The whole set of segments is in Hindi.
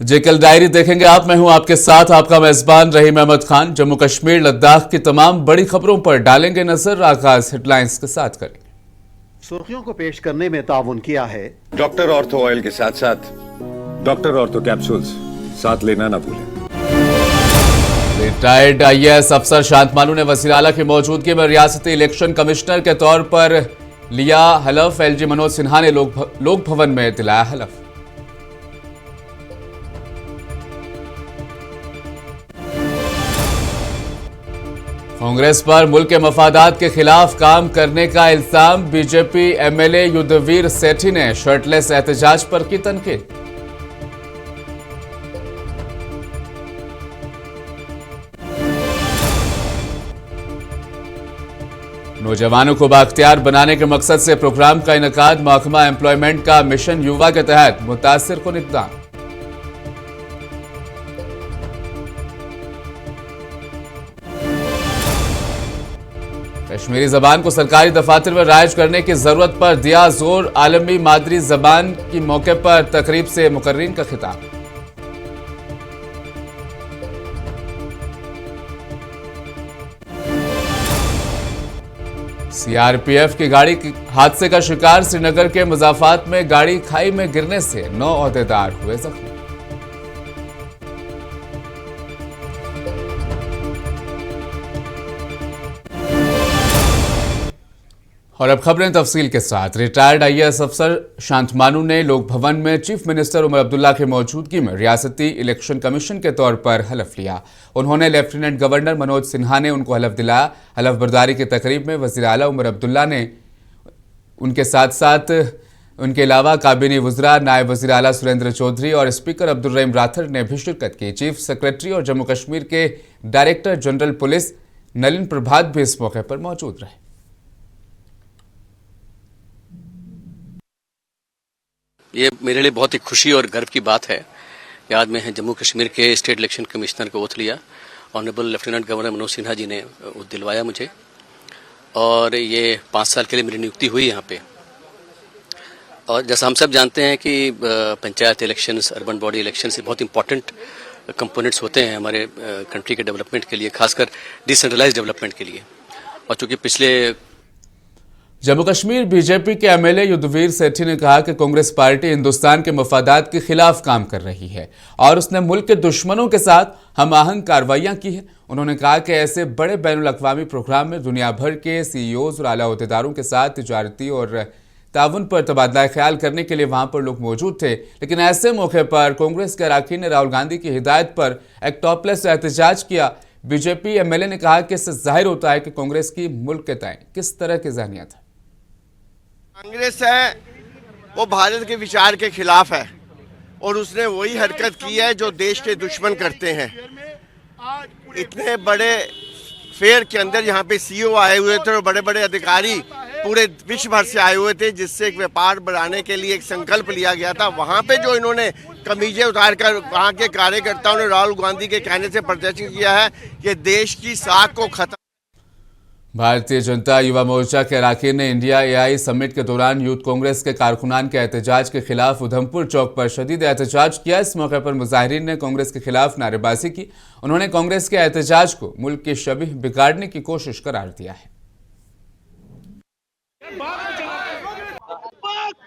जेकल डायरी देखेंगे आप। मैं हूं आपके साथ आपका मेजबान रहीम अहमद खान। जम्मू कश्मीर लद्दाख की तमाम बड़ी खबरों पर डालेंगे नजर। आगाज हेडलाइंस के साथ करेंगे। सुर्खियों को पेश करने में ताउन किया है डॉक्टर ऑर्थो ऑयल के साथ साथ डॉक्टर ऑर्थो कैप्सूल्स साथ लेना ना भूलें। रिटायर्ड आईएएस अफसर शांतमालू ने वजीर आला की मौजूदगी में रियासती इलेक्शन कमिश्नर के तौर पर लिया हलफ। एलजी मनोज सिन्हा ने लोक भवन में दिलाया हलफ। कांग्रेस पर मुल्क के मफादात के खिलाफ काम करने का इल्जाम। बीजेपी एमएलए युद्धवीर सेठी ने शर्टलेस एहतजाज पर की तनकीद। नौजवानों को बाख्तियार बनाने के मकसद से प्रोग्राम का इनेकाद। महकमा एम्प्लॉयमेंट का मिशन युवा के तहत मुतासिर को इक़दाम। कश्मीरी जबान को सरकारी दफातर में राइज करने की जरूरत पर दिया जोर। आलमी मादरी जबान की मौके पर तकरीब से मुकर्रीन का खिताब। सीआरपीएफ की गाड़ी हादसे का शिकार। श्रीनगर के मुजाफात में गाड़ी खाई में गिरने से 9 ओहदेदार हुए जख्मी। और अब खबरें तफसील के साथ। रिटायर्ड आईएएस अफसर शांतमालू ने लोक भवन में चीफ मिनिस्टर उमर अब्दुल्ला की मौजूदगी में रियासती इलेक्शन कमीशन के तौर पर हलफ लिया। उन्होंने लेफ्टिनेंट गवर्नर मनोज सिन्हा ने उनको हलफ दिलाया। हलफ बर्दारी की तकरीब में वजीर आला उमर अब्दुल्ला ने उनके साथ साथ उनके अलावा काबीना वज़रा, नायब वज़ीर आला सुरेंद्र चौधरी और स्पीकर अब्दुल रहीम राठर ने भी शिरकत की। चीफ सेक्रेटरी और जम्मू कश्मीर के डायरेक्टर जनरल पुलिस नलिन प्रभात भी इस मौके पर मौजूद रहे। ये मेरे लिए बहुत ही खुशी और गर्व की बात है कि आज मैं जम्मू कश्मीर के स्टेट इलेक्शन कमिश्नर को ओथ लिया। Honourable lieutenant governor Manoj Sinha ji ने ओथ दिलवाया मुझे और ये 5 साल के लिए मेरी नियुक्ति हुई यहाँ पे। और जैसा हम सब जानते हैं कि panchayat elections, urban body election से बहुत इंपॉर्टेंट कंपोनेंट्स होते हैं हमारे कंट्री के डेवलपमेंट के लिए, खासकर डिसेंट्रलाइज डेवलपमेंट के लिए। और चूंकि पिछले जम्मू कश्मीर बीजेपी के एमएलए युद्धवीर सेठी ने कहा कि कांग्रेस पार्टी हिंदुस्तान के मफादात के खिलाफ काम कर रही है और उसने मुल्क के दुश्मनों के साथ हम आहंग कार्रवाइयां की है। उन्होंने कहा कि ऐसे बड़े बैनुल-अक़वामी प्रोग्राम में दुनिया भर के सीईओज और आला अहदेदारों के साथ तिजारती और ताउन पर तबादला ख्याल करने के लिए वहां पर लोग मौजूद थे, लेकिन ऐसे मौके पर कांग्रेस के अरकान ने राहुल गांधी की हिदायत पर एक टॉपलेस एहतजाज किया। बीजेपी एमएलए ने कहा कि इससे जाहिर होता है कि कांग्रेस की मुल्क के तय किस तरह की ज़हनियत है। कांग्रेस है वो भारत के विचार के खिलाफ है और उसने वही हरकत की है जो देश के दुश्मन करते हैं। इतने बड़े फेयर के अंदर यहाँ पे सीईओ आए हुए थे और बड़े बड़े अधिकारी पूरे विश्व भर से आए हुए थे, जिससे एक व्यापार बढ़ाने के लिए एक संकल्प लिया गया था। वहाँ पे जो इन्होंने कमीजें उतार कर वहाँ के कार्यकर्ताओं ने राहुल गांधी के कहने से प्रदर्शन किया है कि देश की साख को खत्म। भारतीय जनता युवा मोर्चा के अरकान ने इंडिया एआई समिट के दौरान यूथ कांग्रेस के कारकुनान के एहतजाज के खिलाफ उधमपुर चौक पर शदीद एहतजाज किया। इस मौके पर मुजाहिरीन ने कांग्रेस के खिलाफ नारेबाजी की। उन्होंने कांग्रेस के एहतजाज को मुल्क की शबीह बिगाड़ने की कोशिश करार दिया है।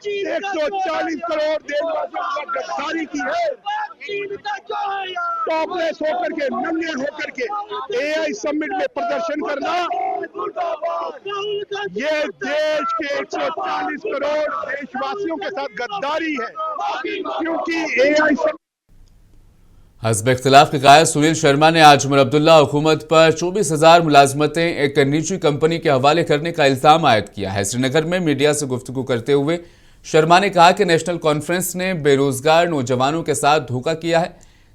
140 करोड़ देशवासियों पर गद्दारी की है। टॉपलेस होकर के, नंगे होकर के एआई समिट में प्रदर्शन करना, ये देश के 140 करोड़ देशवासियों के साथ गद्दारी है, क्योंकि एआई हस्ब इख्तिलाफ के कायल सुनील शर्मा ने आज उमर अब्दुल्ला हुकूमत पर 24,000 मुलाजमतें एक निजी कंपनी के हवाले करने का इल्जाम आयद किया है। श्रीनगर में मीडिया से गुफ्तगू करते हुए शर्मा ने कहा कि नेशनल कॉन्फ्रेंस ने बेरोजगार नौजवानों के साथ धोखा किया है।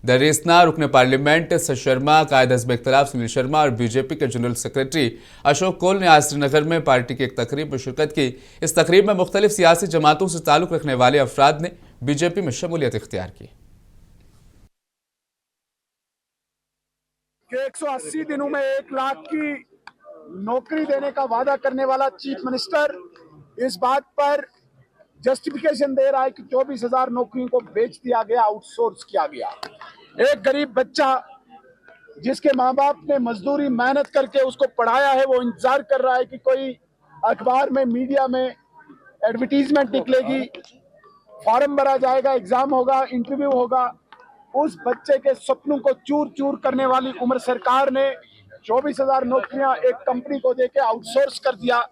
दरिस्ना रुकन पार्लियामेंट शर्मा, कायद हस्ब इख्तिलाफ सुनील शर्मा और बीजेपी के जनरल सेक्रेटरी अशोक कोल ने आज श्रीनगर में पार्टी की एक तकरीब में शिरकत की। इस तकरीब में मुख्तलिफ सियासी जमातों से ताल्लुक रखने वाले अफराद ने बीजेपी में शमूलियत इख्तियार की। 180 दिनों में 1 लाख की नौकरी देने का वादा करने वाला चीफ मिनिस्टर इस बात पर जस्टिफिकेशन दे रहा है कि 24,000 नौकरियों को बेच दिया गया, आउटसोर्स किया गया। एक गरीब बच्चा जिसके माँ बाप ने मजदूरी मेहनत करके उसको पढ़ाया है, वो इंतजार कर रहा है कि कोई अखबार में, मीडिया में एडवर्टीजमेंट निकलेगी, फॉर्म भरा जाएगा, एग्जाम होगा, इंटरव्यू होगा। उस बच्चे के सपनों को चूर चूर करने वाली उमर सरकार ने 24,000 नौकरियां एक कंपनी को देके आउटसोर्स कर दिया।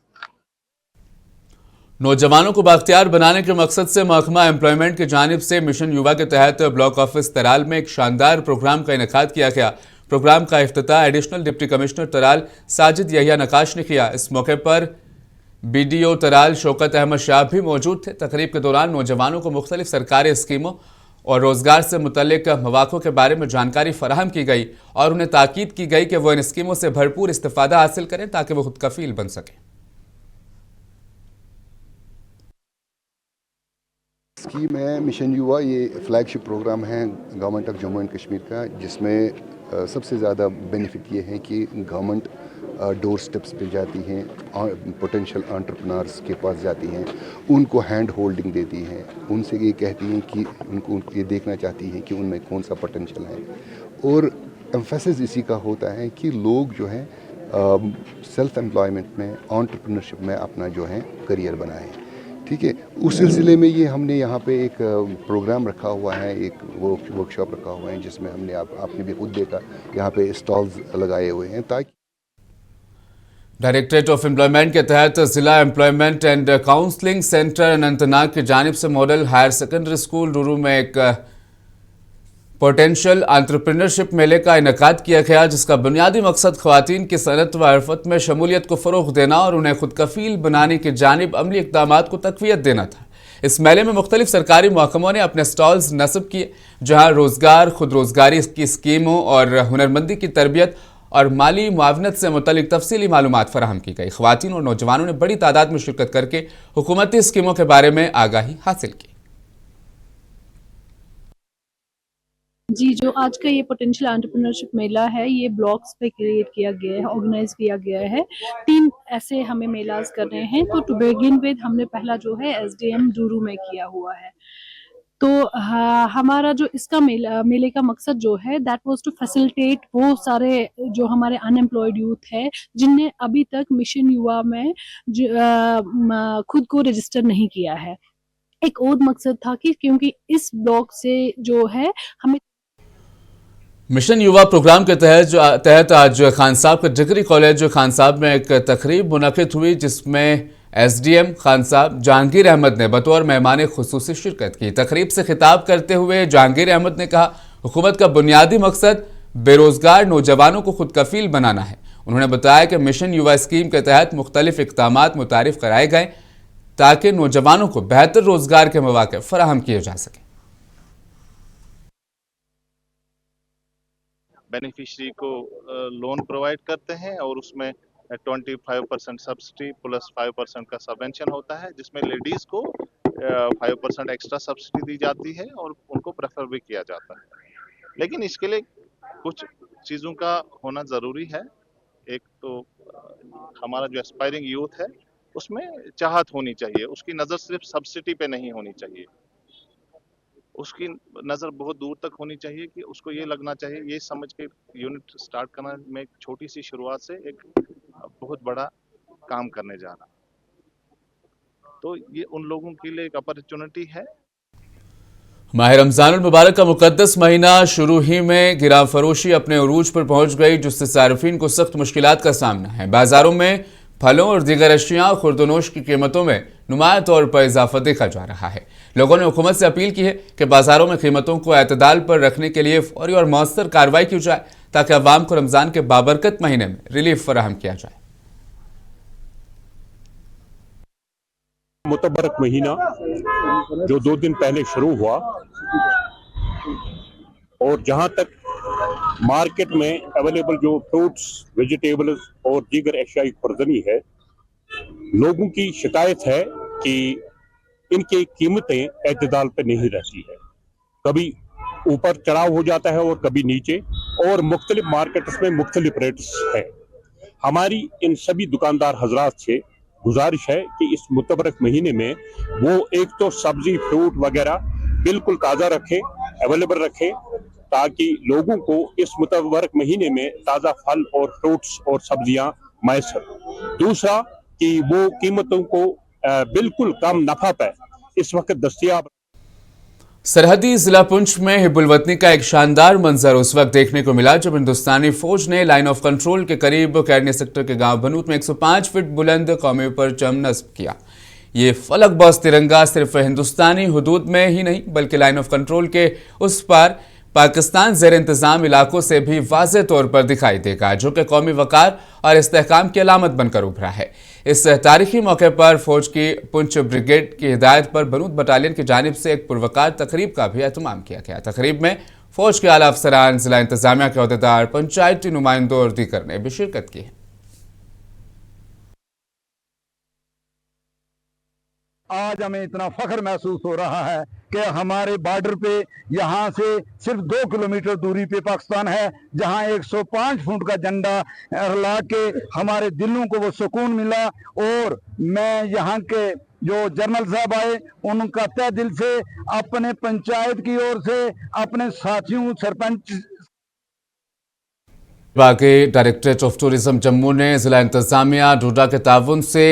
नौजवानों को बाख्तियार बनाने के मकसद से महकमा एम्प्लॉयमेंट की जानिब से मिशन युवा के तहत ब्लॉक ऑफिस तराल में एक शानदार प्रोग्राम का इनेकाद किया गया। प्रोग्राम का इफ्तिताह additional deputy commissioner Tral Sajid Yahya Naqash ने किया। इस मौके पर BDO तराल शौकत अहमद शाह भी मौजूद थे। तकरीब के दौरान नौजवानों को मुख्तलिफ सरकारी स्कीमों और रोजगार से मुतल्लिक मौक़ों के बारे में जानकारी फराहम की गई और उन्हें ताकीद की गई कि वो इन स्कीमों से भरपूर इस्तिफादा हासिल करें ताकि वो खुद कफील बन सकें। स्कीम है मिशन युवा, ये फ्लैगशिप प्रोग्राम है government of Jammu and Kashmir का, जिसमें सबसे ज़्यादा बेनिफिट ये है कि गवर्नमेंट डोर स्टेप्स पे जाती हैं, पोटेंशियल एंटरप्रेन्योर्स के पास जाती हैं, उनको हैंड होल्डिंग देती हैं, उनसे ये कहती हैं कि उनको ये देखना चाहती हैं कि उनमें कौन सा पोटेंशियल है। और एम्फेसिस इसी का होता है कि लोग जो है सेल्फ एम्प्लॉयमेंट में, एंटरप्रेन्योरशिप में अपना जो है करियर बनाएं। ठीक है, उस सिलसिले में ये हमने यहाँ पे एक प्रोग्राम रखा हुआ है, एक वर्कशॉप रखा हुआ है, जिसमें हमने आपने भी खुद देखा यहाँ पे स्टॉल्स लगाए हुए हैं ताकि डायरेक्टरेट ऑफ एम्प्लॉयमेंट के तहत जिला employment and counselling centre Anantnag की जानिब से model higher secondary school Dooru में एक पोटेंशियल एंटरप्रेन्योरशिप मेले का इनेकाद किया गया, जिसका बुनियादी मकसद ख्वातीन की सनत व हरफत में शमूलियत को फ़रोग़ देना और उन्हें खुद कफील बनाने की जानिब अमली इक़दामात को तक़वियत देना था। इस मेले में मुख्तलिफ सरकारी महकमों ने अपने स्टॉल्स नस्ब किए, जहाँ रोज़गार, खुद रोज़गारी की स्कीमों और हुनरमंदी की तरबियत और माली मुआवनत से मुतल्लिक तफसीली मालूमात फराहम की गई। ख्वातीन और नौजवानों ने बड़ी तादाद में शिरकत करके हुकूमती स्कीमों के बारे में आगाही हासिल की। जी, जो आज का ये पोटेंशियल एंटरप्रेन्योरशिप मेला है, ये ब्लॉक्स पे क्रिएट किया गया है, ऑर्गेनाइज किया गया है। 3 ऐसे हमें मेलाज कर रहे हैं। तो टू बिगिन विद हमने पहला जो है SDM डूरू में किया हुआ है। तो हमारा जो इसका मेले का मकसद जो है दैट वाज टू फैसिलिटेट वो सारे जो हमारे अनएम्प्लॉयड यूथ है जिनने अभी तक मिशन युवा में खुद को रजिस्टर नहीं किया है। एक और मकसद था कि क्योंकि इस ब्लॉक से जो है हमें मिशन युवा प्रोग्राम के तहत आज खान साहब के डिग्री कॉलेज खान साहब में एक तकरीब मुनक़िद हुई, जिसमें SDM खान साहब जहांगीर अहमद ने बतौर मेहमान खुसूसी शिरकत की। तकरीब से खिताब करते हुए जहांगीर अहमद ने कहा, हुकूमत का बुनियादी मकसद बेरोजगार नौजवानों को खुद कफील बनाना है। उन्होंने बताया कि मिशन युवा स्कीम के तहत मुख्तलिफ इक़दामात मुतारिफ कराए गए ताकि नौजवानों को बेहतर रोजगार के मौके फराहम किए जा सकें। बेनिफिशरी को लोन प्रोवाइड करते हैं और उसमें 25% सब्सिडी प्लस 5% का सबवेंशन होता है, जिसमें लेडीज को 5% एक्स्ट्रा सब्सिडी दी जाती है और उनको प्रेफर भी किया जाता है। लेकिन इसके लिए कुछ चीज़ों का होना ज़रूरी है। एक तो हमारा जो एस्पायरिंग यूथ है उसमें चाहत होनी चाहिए, उसकी नज़र सिर्फ सब्सिडी पे नहीं होनी चाहिए, उसकी नज़र बहुत दूर तक होनी चाहिए कि उसको ये लगना चाहिए, ये समझ के यूनिट स्टार्ट करना में एक छोटी सी शुरुआत से एक बहुत बड़ा काम करने जा रहा। तो ये उन लोगों के लिए एक अपॉर्चुनिटी है। माह रमजानुल मुबारक का मुकद्दस महीना शुरू ही में गिराम फरोशी अपने उरूज पर पहुंच गई, जिससे सार्फिन को सख्त मुश्किलात का सामना है। बाजारों में फलों और दीगर अशिया और खुर्दनोश की कीमतों में नुमाया तौर पर इजाफा देखा जा रहा है। लोगों ने हुकूमत से अपील की है कि बाजारों में कीमतों को एतदाल पर रखने के लिए फौरी और मौसर कार्रवाई की जाए ताकि अवाम को रमजान के बाबरकत महीने में रिलीफ फराहम किया जाए। मुतबरक महीना जो 2 दिन पहले शुरू हुआ और जहां तक मार्केट में अवेलेबल जो फ्रूट्स, वेजिटेबल्स और दीगर अशियाई खुर्दनी है, लोगों की शिकायत है कि इनकी कीमतें एतदाल पे नहीं रहती है, कभी ऊपर चढ़ाव हो जाता है और कभी नीचे, और मुख्तलिफ मार्केट्स में मुख्तलिफ रेट्स है। हमारी इन सभी दुकानदार हजरात से गुजारिश है कि इस मुतबरक महीने में वो एक तो सब्जी फ्रूट वगैरह बिल्कुल ताज़ा रखें, अवेलेबल रखें, ताकि लोगों को इस मुतबरक महीने में ताज़ा फल और फ्रूट्स और सब्जियां मैसर। दूसरा कि वो कीमतों को बिल्कुल कम नफा पे इस वक्त दस्तयाब। सरहदी जिला पुंछ में हिब्बुल वतनी का एक शानदार मंजर उस वक्त देखने को मिला जब हिंदुस्तानी फौज ने लाइन ऑफ कंट्रोल के करीब कैरनी सेक्टर के गांव बनूत में 105 फीट बुलंद कौमी परचम नस्ब किया। ये फलक बॉस तिरंगा सिर्फ हिंदुस्तानी हुदूद में ही नहीं बल्कि लाइन ऑफ कंट्रोल के उस पार पाकिस्तान ज़ेर इंतजाम इलाकों से भी वाज़े तौर पर दिखाई देगा, जो कि कौमी वकार और इस्तेहकाम की अलामत बनकर उभरा है। इस तारीखी मौके पर फौज की पुंछ ब्रिगेड की हिदायत पर बनूत बटालियन की जानिब से एक पुरवकार तकरीब का भी एहतमाम किया गया। तकरीब में फौज के आला अफसरान, जिला इंतजामिया के अहदेदार, पंचायती नुमाइंदों और दीगर ने भी शिरकत की है। आज हमें इतना फख्र महसूस हो रहा है कि हमारे बॉर्डर पे यहाँ से सिर्फ 2 किलोमीटर दूरी पे पाकिस्तान है, जहाँ 105 फुट का झंडा लहरा के हमारे दिलों को वो सुकून मिला। और मैं यहाँ के जो जनरल साहब आए उनका तहे दिल से अपने पंचायत की ओर से अपने साथियों सरपंच बाकी डायरेक्टरेट ऑफ टूरिज्म जम्मू ने जिला इंतजामिया डोडा के ताउन से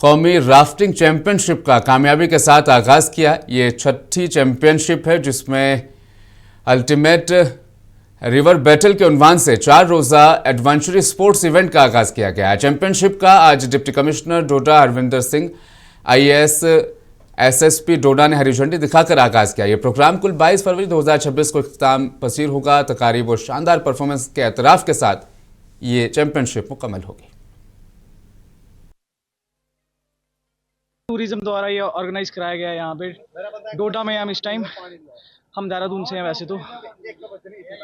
कौमी राफ्टिंग चैंपियनशिप का कामयाबी के साथ आगाज़ किया। ये 6ठी चैंपियनशिप है जिसमें अल्टीमेट रिवर बैटल के उन्वान से 4 रोज़ा एडवेंचरस स्पोर्ट्स इवेंट का आगाज़ किया गया। चैंपियनशिप का आज डिप्टी कमिश्नर डोडा हरविंदर सिंह IAS SSP डोडा ने हरी झंडी दिखाकर आगाज़ किया। ये प्रोग्राम कुल 22 फरवरी 2026 को इख्तिताम पसीर होगा। तकारीब और शानदार परफॉर्मेंस के एतराफ़ के साथ ये चैंपियनशिप मुकम्मल होगी। टूरिज्म द्वारा ये ऑर्गेनाइज कराया गया है यहाँ पे डोडा में। हम इस टाइम हम देहरादून से हैं। वैसे तो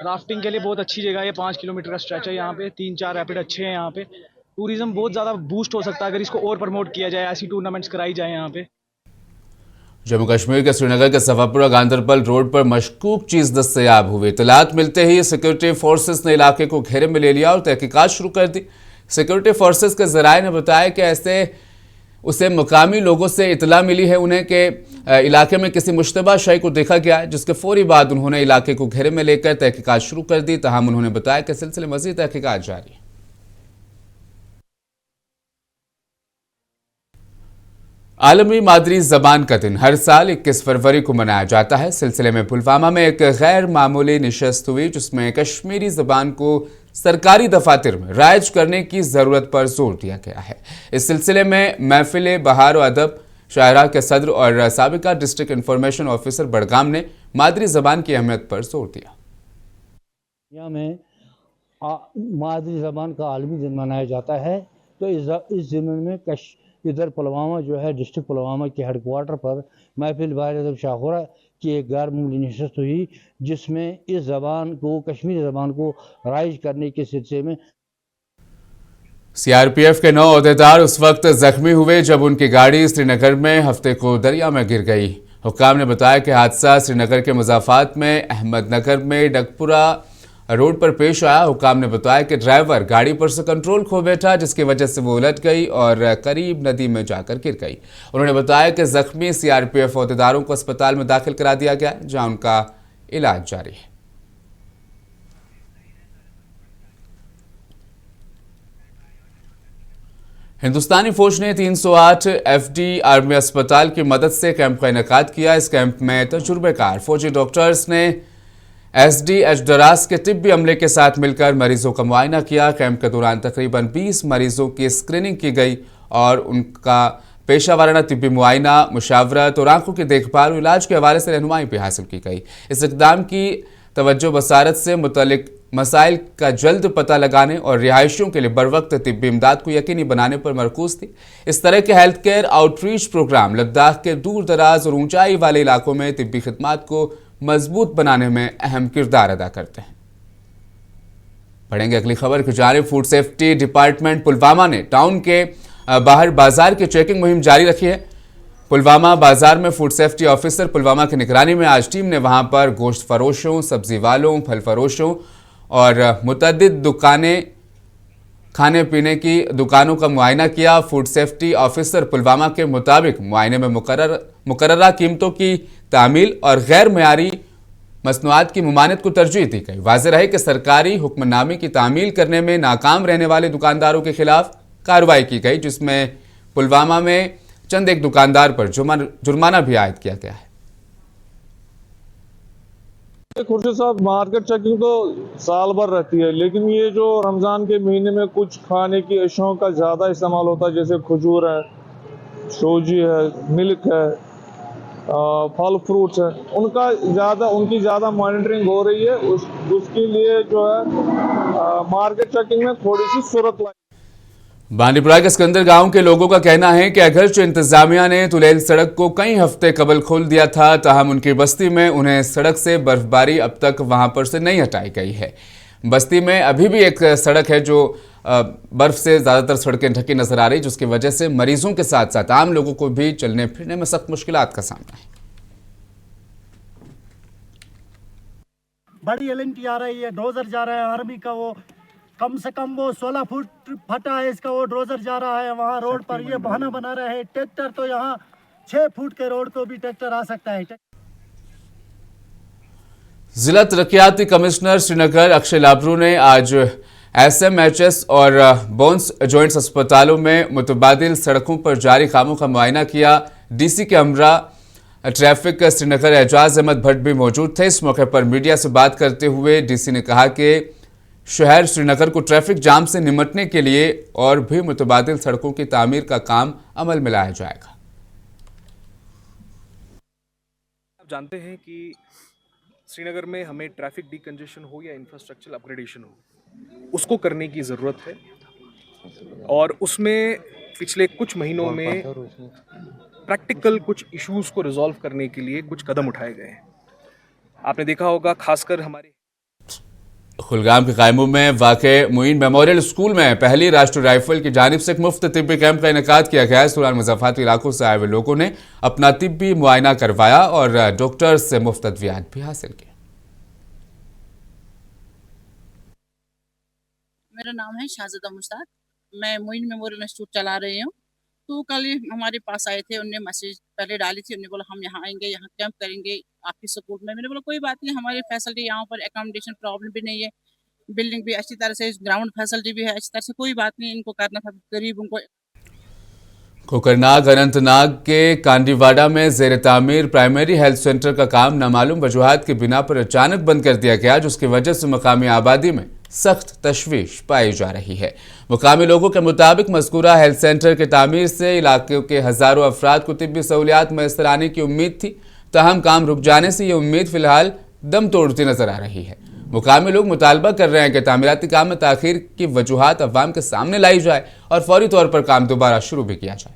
राफ्टिंग के लिए बहुत अच्छी जगह है। 5 किलोमीटर का स्ट्रेच है यहाँ पे, 3-4 रैपिड अच्छे हैं यहाँ पे। टूरिज्म बहुत ज़्यादा बूस्ट हो सकता है अगर इसको और प्रमोट किया जाए, ऐसी टूर्नामेंट्स कराई जाए यहाँ पे। जम्मू कश्मीर के श्रीनगर के सफापुरा गांधरबल रोड पर मशकूक चीज दस्तयाब हुई। इतलात मिलते ही सिक्योरिटी फोर्सेस ने इलाके को घेरे में ले लिया और तहकीकात शुरू कर दी। सिक्योरिटी फोर्सेस के जराये ने बताया कि ऐसे उसे मुकामी लोगों से इतला मिली है उन्हें कि इलाके में किसी मुश्तबा शय को देखा गया है, जिसके फौरी बाद उन्होंने इलाके को घेरे में लेकर तहकीकात शुरू कर दी। तहम उन्होंने बताया कि सिलसिले मजीद तहकीकात जारी है। आलमी मादरी ज़बान का दिन हर साल 21 फरवरी को मनाया जाता है। सिलसिले में पुलवामा में एक गैर मामूली नशस्त हुई जिसमें कश्मीरी ज़बान को सरकारी दफातर में राइज करने की ज़रूरत पर जोर दिया गया है। इस सिलसिले में महफिल बहार अदब शायरा के सदर और साबिका डिस्ट्रिक्ट इंफॉर्मेशन ऑफिसर बड़गाम ने मादरी ज़बान की अहमियत पर जोर दिया। दुनिया में मादरी ज़बान का आलमी दिन मनाया जाता है, तो इस दिन में इधर पुलवामा जो है डिस्ट्रिक्ट पुलवामा के हेडक्वार्टर पर महफिल बहार अदब शाहरा की एक गैर मामूली नशस्त हुई जिसमें इस ज़बान को कश्मीरी ज़बान को राइज करने के सिलसिले में CRPF के 9 अहदेदार उस वक्त जख्मी हुए जब उनकी गाड़ी श्रीनगर में हफ्ते को दरिया में गिर गई। हुक्काम ने बताया कि हादसा श्रीनगर के मुजाफात में अहमदनगर में डगपुरा रोड पर पेश आया। हुक्काम ने बताया कि ड्राइवर गाड़ी पर से कंट्रोल खो बैठा जिसकी वजह से वो उलट गई और करीब नदी में जाकर गिर गई। उन्होंने बताया कि जख्मी CRPF अहदेदारों को अस्पताल में दाखिल करा दिया गया जहां उनका इलाज जारी है। हिंदुस्तानी फौज ने 308 FD आर्मी अस्पताल की मदद से कैंप का इनेकाद किया। इस कैंप में तजुर्बेकार फौजी डॉक्टर्स ने SDH दराज के तिब्बी अमले के साथ मिलकर मरीजों का मुआयना किया। कैंप के दौरान तकरीबन 20 मरीजों की स्क्रीनिंग की गई और उनका पेशा वाराना तिब्बी मुआयना, मुशावरत और आंखों की देखभाल और इलाज के हवाले से रहनुमाई भी हासिल की गई। इस इक़दाम की तवज्जो बसारत से मुतल्लिक मसाइल का जल्द पता लगाने और रिहायशियों के लिए बरवक्त तिब्बी इमदाद को यकीनी बनाने पर मरकूज थी। इस तरह के health care outreach program Ladakh के दूर दराज और ऊंचाई वाले इलाकों में तिब्बी खिदमात को मजबूत बनाने में अहम किरदार अदा करते हैं। पढ़ेंगे अगली खबर की जानिब। फूड सेफ्टी डिपार्टमेंट पुलवामा ने टाउन के बाहर बाजार की चेकिंग मुहिम जारी रखी है। पुलवामा बाजार में फूड सेफ्टी ऑफिसर पुलवामा की निगरानी में आज टीम ने वहां पर गोश्त फरोशों, सब्जी वालों, फल फरोशों और मुतअद्दिद दुकानें खाने पीने की दुकानों का मुआयना किया। फूड सेफ्टी ऑफिसर पुलवामा के मुताबिक मुआयने में मुकर्ररा कीमतों की तामील और गैर मयारी मसनूआत की ममानत को तरजीह दी गई। वाज़ेह रहे कि सरकारी हुक्मनामे की तामील करने में नाकाम रहने वाले दुकानदारों के खिलाफ कार्रवाई की गई, जिसमें पुलवामा में चंद एक दुकानदार पर जुर्माना भी आयद किया गया है। खुर्शीद साहब, मार्केट चेकिंग तो साल भर रहती है, लेकिन ये जो रमज़ान के महीने में कुछ खाने की अशियाओं का ज़्यादा इस्तेमाल होता है, जैसे खजूर है, सोजी है, मिल्क है, फल फ्रूट्स है, उनकी ज़्यादा मॉनिटरिंग हो रही है। उसके लिए जो है मार्केट चेकिंग में थोड़ी सी सूरत लाई। बांडीपुरा के सिकंदर गांव के लोगों का कहना है कि अगरचे इंतजामिया ने तुलेल सड़क को कई हफ्ते कबल खोल दिया था, ताहम उनकी बस्ती में उन्हें सड़क से बर्फबारी अब तक वहां पर से नहीं हटाई गई है। बस्ती में अभी भी एक सड़क है जो बर्फ से ज़्यादातर सड़कें ढकी नजर आ रही, जिसकी वजह से मरीजों के साथ साथ आम लोगों को भी चलने फिरने में सख्त मुश्किलात का सामना है। बड़ी एलएनटी आ रही है, डोजर जा रहा है आर्मी का, वो कम से कम वो 16 फुट फटा है इसका, वो डोजर जा रहा है वहाँ रोड पर। ये बहाना बना रहे हैं ट्रैक्टर, तो यहाँ 6 फुट के रोड को भी ट्रैक्टर आ सकता है। जिला तरक्याती कमिश्नर श्रीनगर अक्षय लाबरू ने आज SMHS और बोन्स जॉइंट्स अस्पतालों में मुतबादिल सड़कों पर जारी कामों का मुआयना किया। DC के अमरा ट्रैफिक श्रीनगर एजाज अहमद भट्ट भी मौजूद थे। इस मौके पर मीडिया से बात करते हुए DC ने कहा कि शहर श्रीनगर को ट्रैफिक जाम से निपटने के लिए और भी मुतबादिल सड़कों की तामीर का काम अमल में लाया जाएगा। आप जानते हैं कि श्रीनगर में हमें ट्रैफिक डिकंजेशन हो या इंफ्रास्ट्रक्चर अपग्रेडेशन हो, उसको करने की ज़रूरत है, और उसमें पिछले कुछ महीनों में प्रैक्टिकल कुछ इश्यूज़ को रिजॉल्व करने के लिए कुछ कदम उठाए गए हैं। आपने देखा होगा, खासकर हमारे कुलगाम के कायमू में वाक़े मुइन मेमोरियल स्कूल में पहली राष्ट्रीय राइफल की जानिब से एक मुफ्त तिब्बी कैंप का इनेकाद किया गया। इस दौरान मुज़ाफ़ाती इलाकों से आए हुए लोगों ने अपना तिब्बी मुआयना करवाया और डॉक्टर से मुफ्त अद्वियात भी हासिल किए। मेरा नाम है शाहज़दा मुश्ताक, मैं मुइन मेमोरियल इंस्टीट्यूट चला रही हूँ। तो कल हमारे पास आए थे, उन्होंने मैसेज पहले डाली थी, उन्होंने बोला हम यहाँ आएंगे, यहाँ कैंप करेंगे आपकी सपोर्ट में। मैंने बोला कोई बात नहीं, हमारी फैसिलिटी यहाँ पर एकोमोडेशन प्रॉब्लम भी नहीं है, बिल्डिंग भी अच्छी तरह से, ग्राउंड फैसिलिटी भी है अच्छी तरह से, कोई बात नहीं, इनको करना था गरीब उनको। कोकरनाग अनंतनाग के कांडीवाड़ा में ज़ेर तामीर प्राइमरी हेल्थ सेंटर का काम नामालूम वजूहात की बिना पर अचानक बंद कर दिया गया, जिसकी वजह से मकामी आबादी में सख्त तशवीश पाई जा रही है। मुकामी लोगों के मुताबिक मज़कूरा हेल्थ सेंटर के तामीर से इलाके के हज़ारों अफराद को तिब्बी सहूलियात मैसर आने की उम्मीद थी, ताहम काम रुक जाने से ये उम्मीद फ़िलहाल दम तोड़ती नज़र आ रही है। मुकामी लोग मुतालबा कर रहे हैं कि तामीराती काम में ताख़ीर की वजूहात अवाम के सामने लाई जाए और फौरी तौर पर काम दोबारा शुरू भी किया जाए।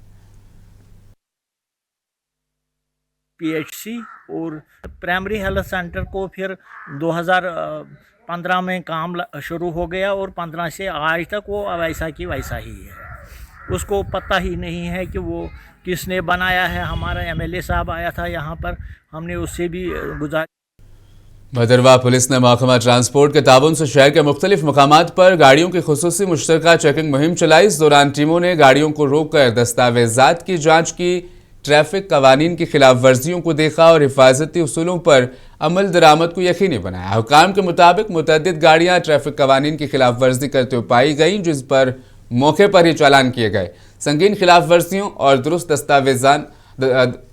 PHC और प्राइमरी हेल्थ सेंटर को फिर 2015 में काम शुरू हो गया और 15 से आज तक वो वैसा की वैसा ही है। उसको पता ही नहीं है कि वो किसने बनाया है। हमारा MLA साहब आया था यहाँ पर, हमने उससे भी गुजारिश। भदरवाह पुलिस ने महकमा ट्रांसपोर्ट के ताबन से शहर के मुख्तलिफ मकामात पर गाड़ियों की खुसूसी मुश्तरका चेकिंग मुहिम चलाई। इस दौरान टीमों ने गाड़ियों को रोककर दस्तावेजात की जाँच की, ट्रैफिक कवानीन की खिलाफ वर्जियों को देखा और हिफाजती उसूलों पर अमल दरामद को यकीनी बनाया। हुकाम के मुताबिक मुतअद्दिद गाड़ियां ट्रैफिक कवानीन की खिलाफ वर्जी करते हुए पाई गईं, जिस पर मौके पर ही चालान किए गए। संगीन खिलाफ वर्जियों और दुरुस्त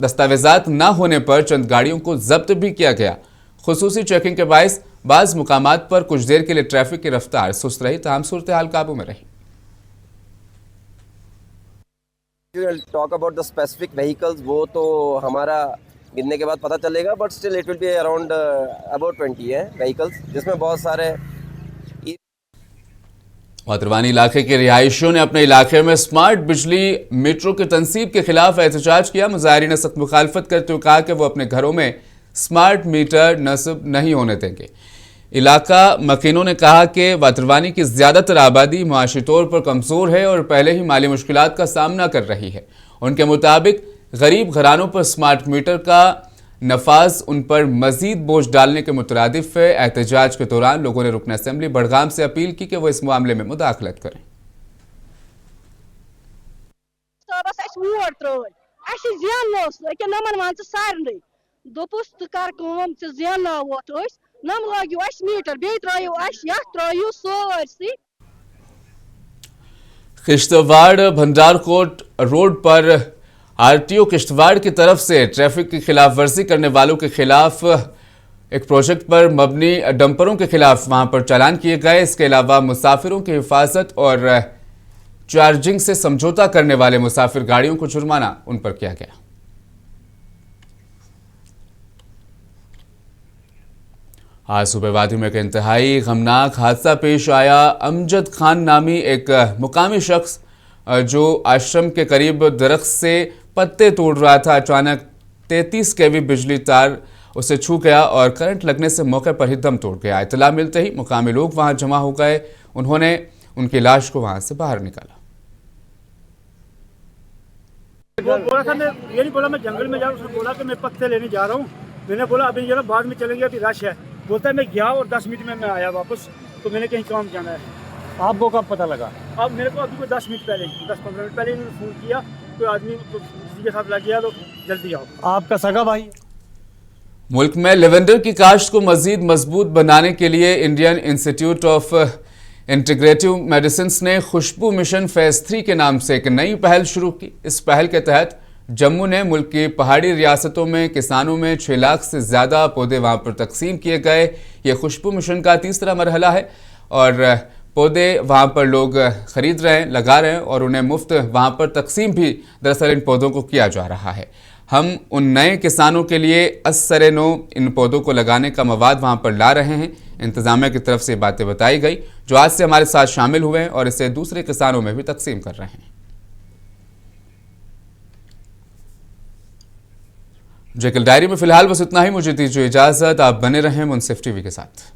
दस्तावेजात न होने पर चंद गाड़ियों को जब्त भी किया गया। खुसूसी चेकिंग के बायस बाज़ मुकामात पर कुछ देर के लिए ट्रैफिक की रफ्तार सुस्त रही, ताहम सूरत हाल काबू में रही। Talk about the specific vehicles, वो तो हमारा गिनने के बाद पता चलेगा, but still it will be around about 20 है व्हीकल्स, जिसमें बहुत सारे। वातरवानी इलाके के रिहायशियों ने अपने इलाके में स्मार्ट बिजली मीटरों की तनसीब के खिलाफ एहतजाज किया। मुजाहिरीन ने सख्त मुखालफत करते हुए कहा कि वो अपने घरों में स्मार्ट मीटर नस्ब नहीं होने देंगे। इलाका मकीनों ने कहा कि वातरवानी की ज़्यादातर आबादी माशी तौर पर कमज़ोर है और पहले ही माली मुश्किलात का सामना कर रही है। उनके मुताबिक गरीब घरानों पर स्मार्ट मीटर का नफाज उन पर मजीद बोझ डालने के मुतरादिफ है। एहतजाज के दौरान लोगों ने रुकन असेंबली बड़गाम से अपील की कि वो इस मामले में मुदाखलत करें। वोट त्रोय अस जेनोस अके नमन मान सारे दोपुस तु कर काम च जेनवोत नम लागियो अस मीटर बे त्रायो अस यथ त्रायो सोरसी। किश्तवाड़ भंडारकोट रोड पर आरटीओ किश्तवाड़ की तरफ से ट्रैफिक की खिलाफ वर्जी करने वालों के खिलाफ एक प्रोजेक्ट पर मबनी डंपरों के खिलाफ वहां पर चालान किए गए। इसके अलावा मुसाफिरों की हिफाजत और चार्जिंग से समझौता करने वाले मुसाफिर गाड़ियों को जुर्माना उन पर किया गया। आज सुबह वादी में एक इंतहाई गमनाक हादसा पेश आया। अमजद खान नामी एक मुकामी शख्स जो आश्रम के करीब दरख्त से पत्ते तोड़ रहा था, अचानक 33 केवी बिजली तार उसे छू गया और करंट लगने से मौके पर ही दम तोड़ गया। इतला मिलते ही मुकामी लोग वहां जमा हो गए। उन्होंने उनकी लाश को वहां से बाहर निकाला। वो बोला था, मैं ये नहीं बोला मैं जंगल में जा रहा हूँ, उसने बोला कि मैं पत्ते लेने जा रहा हूँ। मैंने बोला अभी जरा बाद में चलेंगे, अभी रश है। बोलता है मैं गया और 10 मिनट में मैं आया वापस, तो मैंने कहीं काम जाना है। आपको कब पता लगा? अब मेरे को अभी कोई 10 मिनट पहले 10-15 मिनट पहले इन्होंने फ़ोन किया, कोई आदमी किसी के साथ लग गया तो जल्दी आओ। आपका सगा भाई? मुल्क में लेवेंडर की काश्त को मजीद मजबूत बनाने के लिए Indian institute of integrative medicine ने खुशबू मिशन फेज 3 के नाम से एक नई पहल शुरू की। इस पहल के तहत जम्मू ने मुल्क की पहाड़ी रियासतों में किसानों में 6 लाख से ज़्यादा पौधे वहां पर तकसीम किए गए। ये खुशबू मिशन का तीसरा मरहला है और पौधे वहां पर लोग खरीद रहे हैं, लगा रहे हैं और उन्हें मुफ्त वहां पर तकसीम भी दरअसल इन पौधों को किया जा रहा है। हम उन नए किसानों के लिए असरे नो इन पौधों को लगाने का मवाद वहां पर ला रहे हैं। इंतजामिया की तरफ से बातें बताई गई जो आज से हमारे साथ शामिल हुए हैं और इसे दूसरे किसानों में भी तकसीम कर रहे हैं। जेकल डायरी में फिलहाल बस इतना ही। मुझे दीजिए इजाजत। आप बने रहें मुनसिफ टीवी के साथ।